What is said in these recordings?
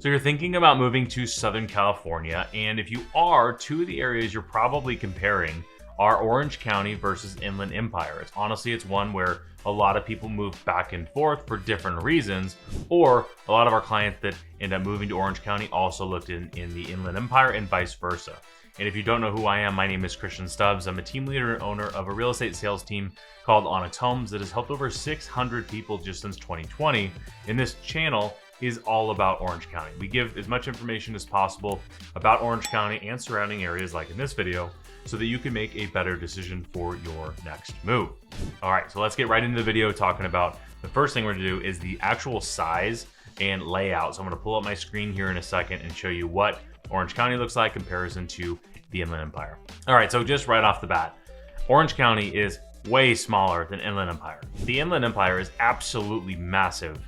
So you're thinking about moving to Southern California, and if you are, two of the areas you're probably comparing are Orange County versus Inland Empire. It's one where a lot of people move back and forth for different reasons, or a lot of our clients that end up moving to Orange County also looked in the Inland Empire and vice versa. And if you don't know who I am, my name is Christian Stubbs. I'm a team leader and owner of a real estate sales team called Onyx Homes that has helped over 600 people just since 2020. And this channel is all about Orange County. We give as much information as possible about Orange County and surrounding areas like in this video so that you can make a better decision for your next move. All right, so let's get right into the video talking about the first thing we're gonna do is the actual size and layout. So I'm gonna pull up my screen here in a second and show you what Orange County looks like in comparison to the Inland Empire. All right, so just right off the bat, Orange County is way smaller than Inland Empire. The Inland Empire is absolutely massive.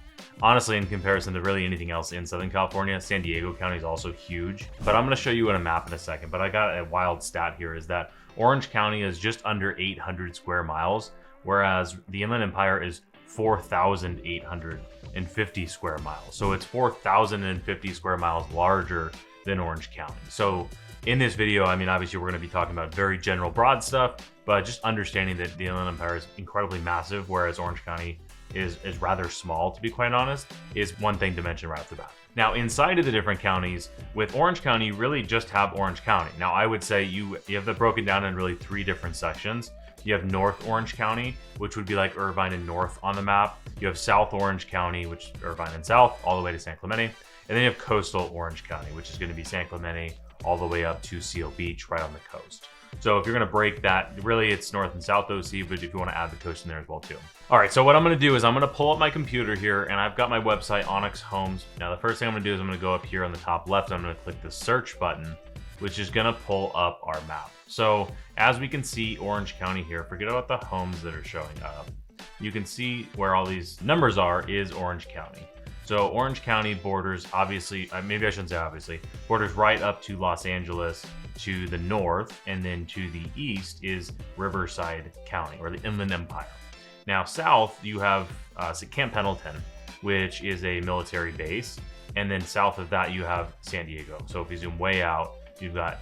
Honestly, in comparison to really anything else in Southern California, San Diego County is also huge, but I'm gonna show you on a map in a second. But I got a wild stat here is that Orange County is just under 800 square miles, whereas the Inland Empire is 4,850 square miles. So it's 4,050 square miles larger than Orange County. So in this video, I mean, obviously we're gonna be talking about very general broad stuff, but just understanding that the Inland Empire is incredibly massive, whereas Orange County is rather small, to be quite honest, is one thing to mention right off the bat. Now, inside of the different counties, with Orange County, you really just have Orange County. Now, I would say you have that broken down in really three different sections. You have North Orange County, which would be like Irvine and North on the map. You have South Orange County, which is Irvine and South, all the way to San Clemente. And then you have Coastal Orange County, which is gonna be San Clemente all the way up to Seal Beach, right on the coast. So if you're gonna break that, really it's North and South OC, but if you wanna add the coast in there as well too. All right, so what I'm gonna do is I'm gonna pull up my computer here and I've got my website, Onyx Homes. Now the first thing I'm gonna do is I'm gonna go up here on the top left, I'm gonna click the search button, which is gonna pull up our map. So as we can see Orange County here, forget about the homes that are showing up. You can see where all these numbers are is Orange County. So Orange County borders, obviously, maybe I shouldn't say obviously, borders right up to Los Angeles to the north, and then to the east is Riverside County, or the Inland Empire. Now south, you have Camp Pendleton, which is a military base, and then south of that you have San Diego. So if you zoom way out, you've got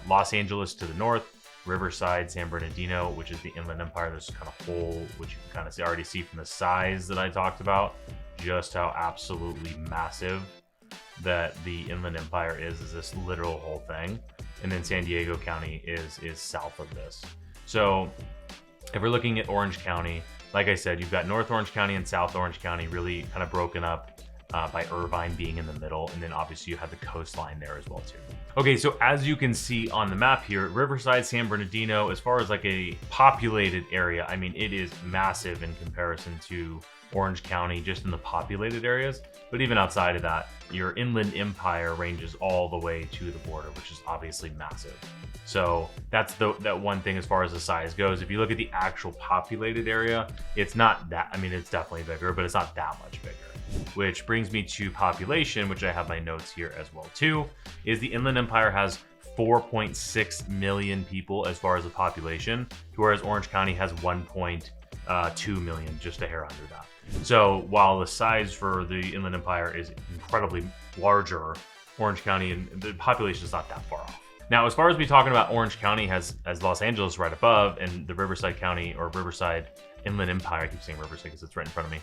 Los Angeles to the north, Riverside, San Bernardino, which is the Inland Empire. There's kind of whole, which you can kind of already see from the size that I talked about, just how absolutely massive that the Inland Empire is this literal whole thing. And then San Diego County is south of this. So if we're looking at Orange County, like I said, you've got North Orange County and South Orange County really kind of broken up by Irvine being in the middle, and then obviously you have the coastline there as well too. Okay, so as you can see on the map here, Riverside, San Bernardino, as far as like a populated area, I mean, it is massive in comparison to Orange County, just in the populated areas. But even outside of that, your Inland Empire ranges all the way to the border, which is obviously massive. So that's that one thing as far as the size goes. If you look at the actual populated area, it's not that, I mean, it's definitely bigger, but it's not that much bigger. Which brings me to population, which I have my notes here as well too, is the Inland Empire has 4.6 million people as far as the population, whereas Orange County has 1.2 million, just a hair under that. So while the size for the Inland Empire is incredibly larger, Orange County and the population is not that far off. Now, as far as we talking about Orange County has Los Angeles right above, and the Riverside County or Riverside Inland Empire, I keep saying Riverside because it's right in front of me,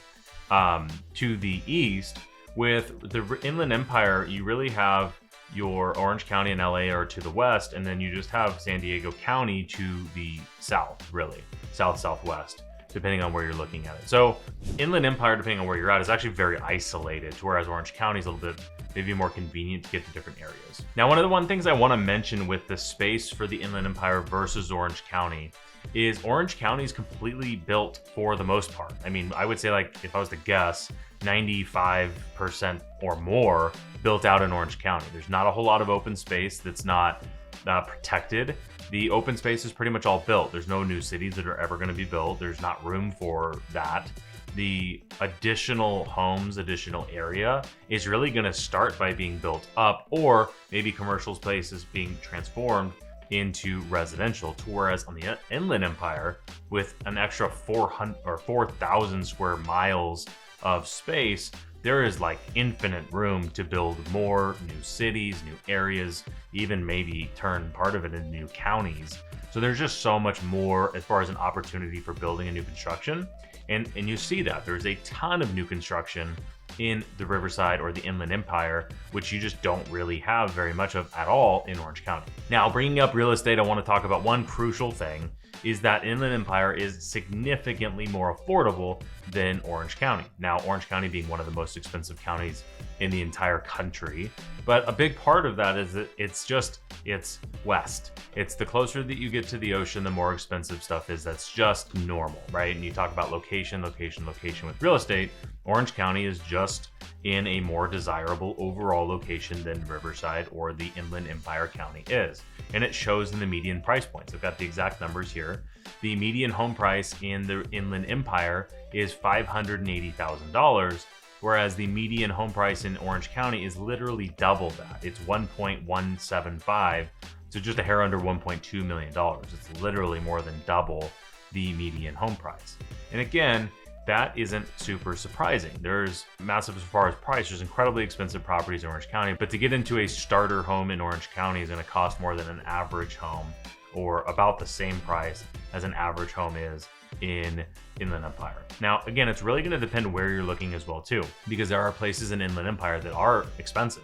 to the east. With the Inland Empire, you really have your Orange County and LA are to the west, and then you just have San Diego County to the south, really, southwest, depending on where you're looking at it. So Inland Empire, depending on where you're at, is actually very isolated, whereas Orange County is a little bit maybe more convenient to get to different areas. Now, one of the things I want to mention with the space for the Inland Empire versus Orange County is Orange County is completely built for the most part. I mean, I would say, like, if I was to guess, 95% or more built out in Orange County. There's not a whole lot of open space that's not protected. The open space is pretty much all built. There's no new cities that are ever going to be built. There's not room for that. The additional homes, additional area is really going to start by being built up, or maybe commercial spaces being transformed into residential. Whereas on the Inland Empire, with an extra 4,000 square miles of space, there is like infinite room to build more new cities, new areas, even maybe turn part of it into new counties. So there's just so much more as far as an opportunity for building a new construction. And you see that there's a ton of new construction in the Riverside or the Inland Empire, which you just don't really have very much of at all in Orange County. Now, bringing up real estate, I want to talk about one crucial thing is that Inland Empire is significantly more affordable than Orange County. Now, Orange County being one of the most expensive counties in the entire country. But a big part of that is that it's west. It's the closer that you get to the ocean, the more expensive stuff is. That's just normal, right? And you talk about location with real estate. Orange County is just in a more desirable overall location than Riverside or the Inland Empire County is. And it shows in the median price points. I've got the exact numbers here. The median home price in the Inland Empire is $580,000, whereas the median home price in Orange County is literally double that. It's 1.175, so just a hair under $1.2 million. It's literally more than double the median home price. And again, that isn't super surprising. There's massive as far as price. There's incredibly expensive properties in Orange County, but to get into a starter home in Orange County is going to cost more than an average home, or about the same price as an average home is in Inland Empire. Now, again, it's really going to depend where you're looking as well too, because there are places in Inland Empire that are expensive.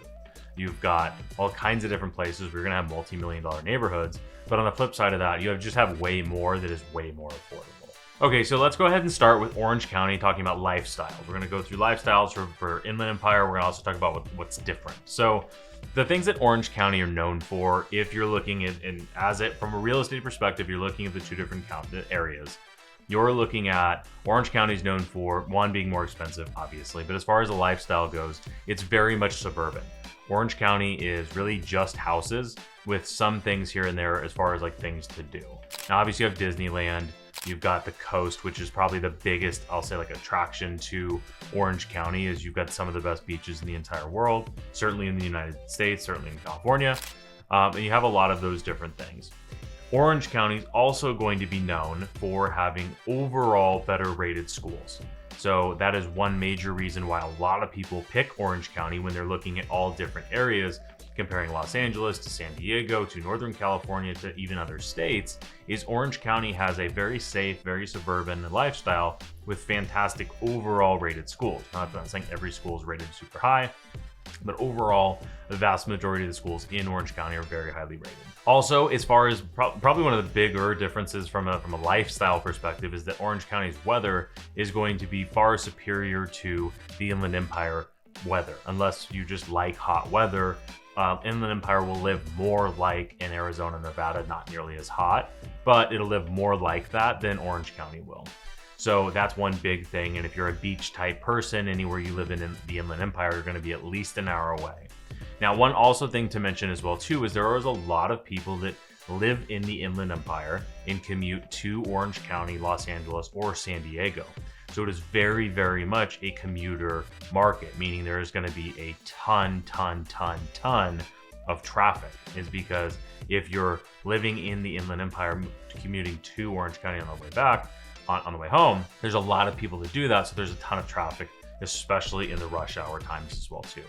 You've got all kinds of different places where you're going to have multi-million-dollar neighborhoods, but on the flip side of that, you just have way more that is way more affordable. Okay, so let's go ahead and start with Orange County, talking about lifestyles. We're going to go through lifestyles for Inland Empire. We're going to also talk about what's different. So the things that Orange County are known for, if you're looking at, from a real estate perspective, you're looking at the two different areas. You're looking at Orange County is known for, one, being more expensive, obviously, but as far as the lifestyle goes, it's very much suburban. Orange County is really just houses with some things here and there as far as like things to do. Now, obviously you have Disneyland. You've got the coast, which is probably the biggest, I'll say, like attraction to Orange County, is you've got some of the best beaches in the entire world, certainly in the United States, certainly in California. And you have a lot of those different things. Orange County is also going to be known for having overall better rated schools. So that is one major reason why a lot of people pick Orange County when they're looking at all different areas, comparing Los Angeles to San Diego to Northern California to even other states, is Orange County has a very safe, very suburban lifestyle with fantastic overall rated schools. Not that I'm saying every school is rated super high, but overall, the vast majority of the schools in Orange County are very highly rated. Also, as far as probably one of the bigger differences from a lifestyle perspective is that Orange County's weather is going to be far superior to the Inland Empire weather. Unless you just like hot weather, Inland Empire will live more like in Arizona, Nevada, not nearly as hot, but it'll live more like that than Orange County will. So that's one big thing. And if you're a beach type person, anywhere you live in the Inland Empire, you're going to be at least an hour away. Now, one also thing to mention as well too is there is a lot of people that live in the Inland Empire and commute to Orange County, Los Angeles, or San Diego. So it is very, very much a commuter market, meaning there is going to be a ton of traffic. Is because if you're living in the Inland Empire, commuting to Orange County on the way back, on the way home, there's a lot of people that do that. So there's a ton of traffic, especially in the rush hour times as well too.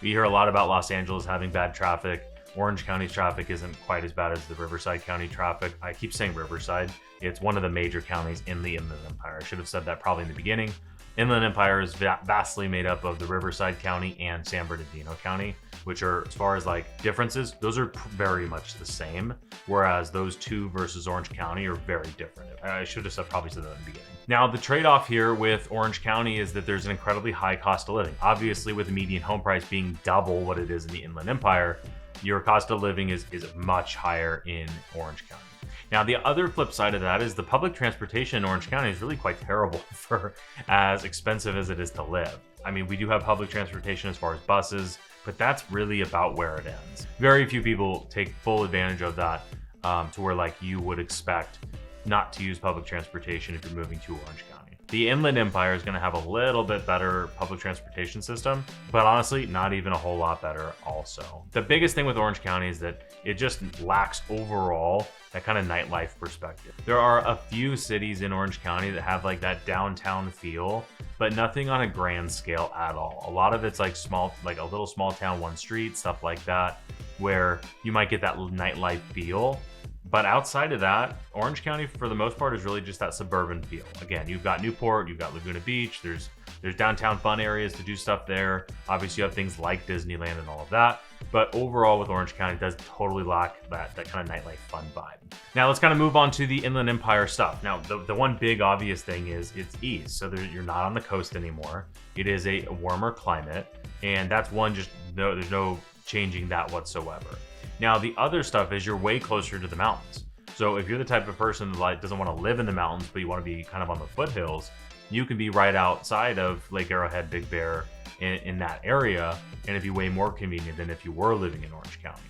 We hear a lot about Los Angeles having bad traffic. Orange County's traffic isn't quite as bad as the Riverside County traffic. I keep saying Riverside. It's one of the major counties in the Inland Empire. I should have said that probably in the beginning. Inland Empire is vastly made up of the Riverside County and San Bernardino County, which are, as far as like differences, those are very much the same. Whereas those two versus Orange County are very different. I should have probably said that in the beginning. Now, the trade-off here with Orange County is that there's an incredibly high cost of living. Obviously, with the median home price being double what it is in the Inland Empire, your cost of living is much higher in Orange County. Now, the other flip side of that is the public transportation in Orange County is really quite terrible for as expensive as it is to live. I mean, we do have public transportation as far as buses, but that's really about where it ends. Very few people take full advantage of that to where like you would expect not to use public transportation if you're moving to Orange County. The Inland Empire is going to have a little bit better public transportation system, but honestly, not even a whole lot better also. The biggest thing with Orange County is that it just lacks overall that kind of nightlife perspective. There are a few cities in Orange County that have like that downtown feel, but nothing on a grand scale at all. A lot of it's like small, like a little small town, one street, stuff like that, where you might get that nightlife feel. But outside of that, Orange County, for the most part, is really just that suburban feel. Again, you've got Newport, you've got Laguna Beach, there's downtown fun areas to do stuff there. Obviously, you have things like Disneyland and all of that. But overall, with Orange County, it does totally lack that kind of nightlife fun vibe. Now, let's kind of move on to the Inland Empire stuff. Now, the one big obvious thing is it's east. So you're not on the coast anymore. It is a warmer climate. And that's one, there's no changing that whatsoever. Now, the other stuff is you're way closer to the mountains. So if you're the type of person that doesn't want to live in the mountains, but you want to be kind of on the foothills, you can be right outside of Lake Arrowhead, Big Bear in that area, and it'd be way more convenient than if you were living in Orange County.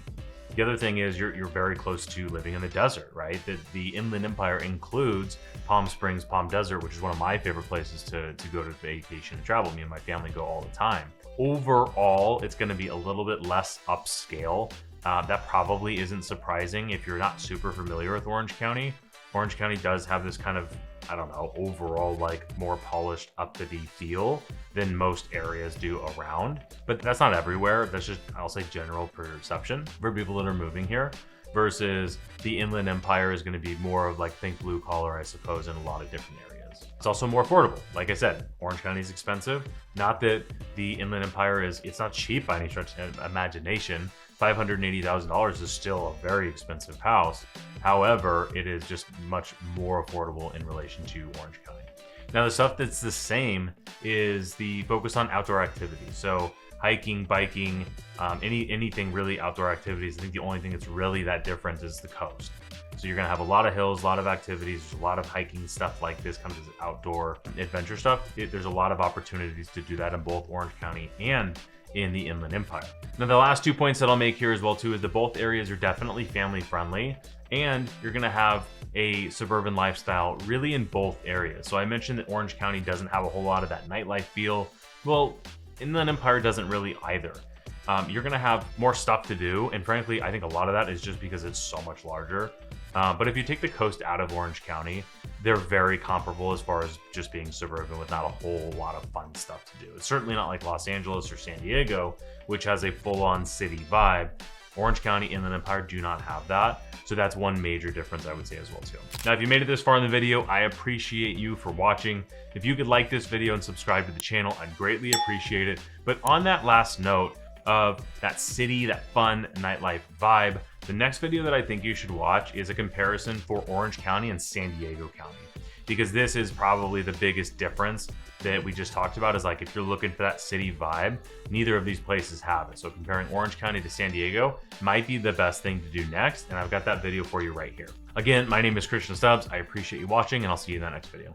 The other thing is you're very close to living in the desert, right? The Inland Empire includes Palm Springs, Palm Desert, which is one of my favorite places to go to vacation and travel. Me and my family go all the time. Overall, it's going to be a little bit less upscale. That probably isn't surprising if you're not super familiar with Orange County. Orange County does have this kind of, I don't know, overall like more polished, up-to-date feel than most areas do around. But that's not everywhere. That's just, I'll say, general perception for people that are moving here. Versus the Inland Empire is going to be more of like, think blue collar, I suppose, in a lot of different areas. It's also more affordable. Like I said, Orange County is expensive. Not that the Inland Empire it's not cheap by any stretch of imagination. $580,000 is still a very expensive house. However, it is just much more affordable in relation to Orange County. Now, the stuff that's the same is the focus on outdoor activities. So hiking, biking, anything really outdoor activities. I think the only thing that's really that different is the coast. So you're gonna have a lot of hills, a lot of activities, there's a lot of hiking stuff like this, kind of outdoor adventure stuff. There's a lot of opportunities to do that in both Orange County and in the Inland Empire. Now, the last 2 points that I'll make here as well too is that both areas are definitely family friendly, and you're gonna have a suburban lifestyle really in both areas. So I mentioned that Orange County doesn't have a whole lot of that nightlife feel. Well, Inland Empire doesn't really either. You're gonna have more stuff to do, and frankly, I think a lot of that is just because it's so much larger. But if you take the coast out of Orange County, they're very comparable as far as just being suburban with not a whole lot of fun stuff to do. It's certainly not like Los Angeles or San Diego, which has a full-on city vibe. Orange County, Inland Empire do not have that. So that's one major difference I would say as well too. Now, if you made it this far in the video, I appreciate you for watching. If you could like this video and subscribe to the channel, I'd greatly appreciate it. But on that last note of that city, that fun nightlife vibe, the next video that I think you should watch is a comparison for Orange County and San Diego County. Because this is probably the biggest difference that we just talked about, is like if you're looking for that city vibe, neither of these places have it. So comparing Orange County to San Diego might be the best thing to do next, and I've got that video for you right here. Again, my name is Christian Stubbs. I appreciate you watching, and I'll see you in that next video.